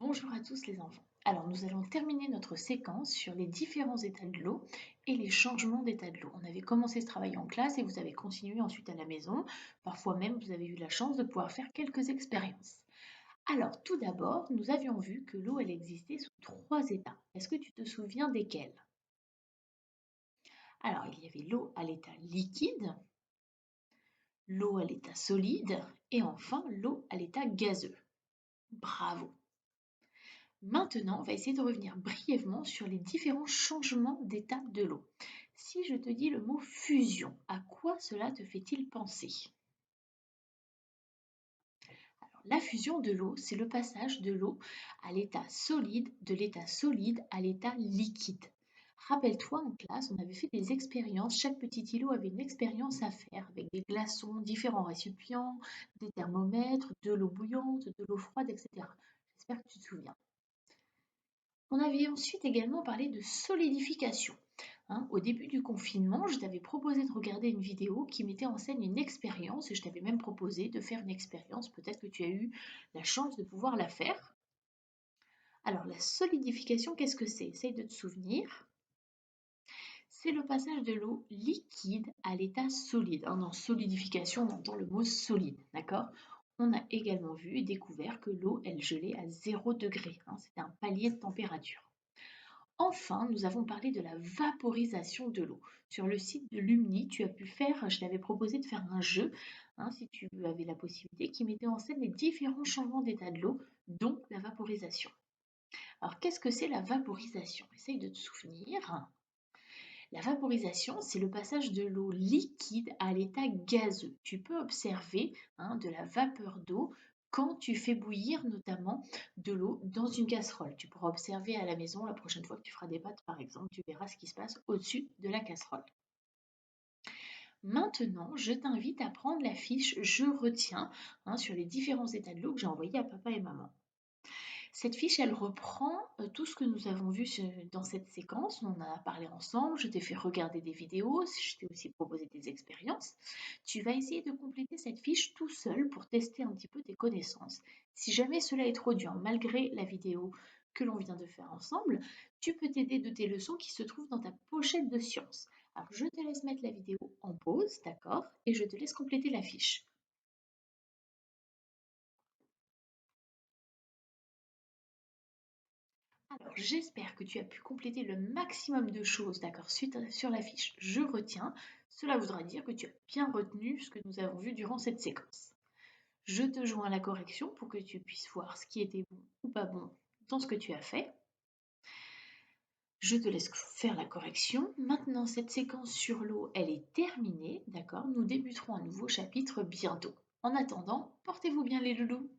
Bonjour à tous les enfants. Alors nous allons terminer notre séquence sur les différents états de l'eau et les changements d'état de l'eau. On avait commencé ce travail en classe et vous avez continué ensuite à la maison. Parfois même vous avez eu la chance de pouvoir faire quelques expériences. Alors tout d'abord, nous avions vu que l'eau elle existait sous trois états. Est-ce que tu te souviens desquels? Alors il y avait l'eau à l'état liquide, l'eau à l'état solide et enfin l'eau à l'état gazeux. Bravo! Maintenant, on va essayer de revenir brièvement sur les différents changements d'état de l'eau. Si je te dis le mot fusion, à quoi cela te fait-il penser? Alors, la fusion de l'eau, c'est le passage de l'eau à l'état solide, de l'état solide à l'état liquide. Rappelle-toi, en classe, on avait fait des expériences. Chaque petit îlot avait une expérience à faire avec des glaçons, différents récipients, des thermomètres, de l'eau bouillante, de l'eau froide, etc. J'espère que tu te souviens. On avait ensuite également parlé de solidification. Au début du confinement, je t'avais proposé de regarder une vidéo qui mettait en scène une expérience et je t'avais même proposé de faire une expérience. Peut-être que tu as eu la chance de pouvoir la faire. Alors la solidification, qu'est-ce que c'est? Essaye de te souvenir. C'est le passage de l'eau liquide à l'état solide. Dans solidification, on entend le mot solide, d'accord? On a également vu et découvert que l'eau, elle gelait à 0 degré. C'était un palier de température. Enfin, nous avons parlé de la vaporisation de l'eau. Sur le site de Lumni, tu as pu faire, je t'avais proposé de faire un jeu, si tu avais la possibilité, qui mettait en scène les différents changements d'état de l'eau, dont la vaporisation. Alors, qu'est-ce que c'est la vaporisation? Essaye de te souvenir. La vaporisation, c'est le passage de l'eau liquide à l'état gazeux. Tu peux observer de la vapeur d'eau quand tu fais bouillir notamment de l'eau dans une casserole. Tu pourras observer à la maison la prochaine fois que tu feras des pâtes par exemple, tu verras ce qui se passe au-dessus de la casserole. Maintenant, je t'invite à prendre la fiche Je retiens sur les différents états de l'eau que j'ai envoyés à papa et maman. Cette fiche, elle reprend tout ce que nous avons vu dans cette séquence. On en a parlé ensemble, je t'ai fait regarder des vidéos, je t'ai aussi proposé des expériences. Tu vas essayer de compléter cette fiche tout seul pour tester un petit peu tes connaissances. Si jamais cela est trop dur, malgré la vidéo que l'on vient de faire ensemble, tu peux t'aider de tes leçons qui se trouvent dans ta pochette de sciences. Alors, je te laisse mettre la vidéo en pause, d'accord? Et je te laisse compléter la fiche. Alors, j'espère que tu as pu compléter le maximum de choses, d'accord, sur la fiche Je retiens. Cela voudra dire que tu as bien retenu ce que nous avons vu durant cette séquence. Je te joins à la correction pour que tu puisses voir ce qui était bon ou pas bon dans ce que tu as fait. Je te laisse faire la correction. Maintenant, cette séquence sur l'eau, elle est terminée, d'accord? Nous débuterons un nouveau chapitre bientôt. En attendant, portez-vous bien les loulous.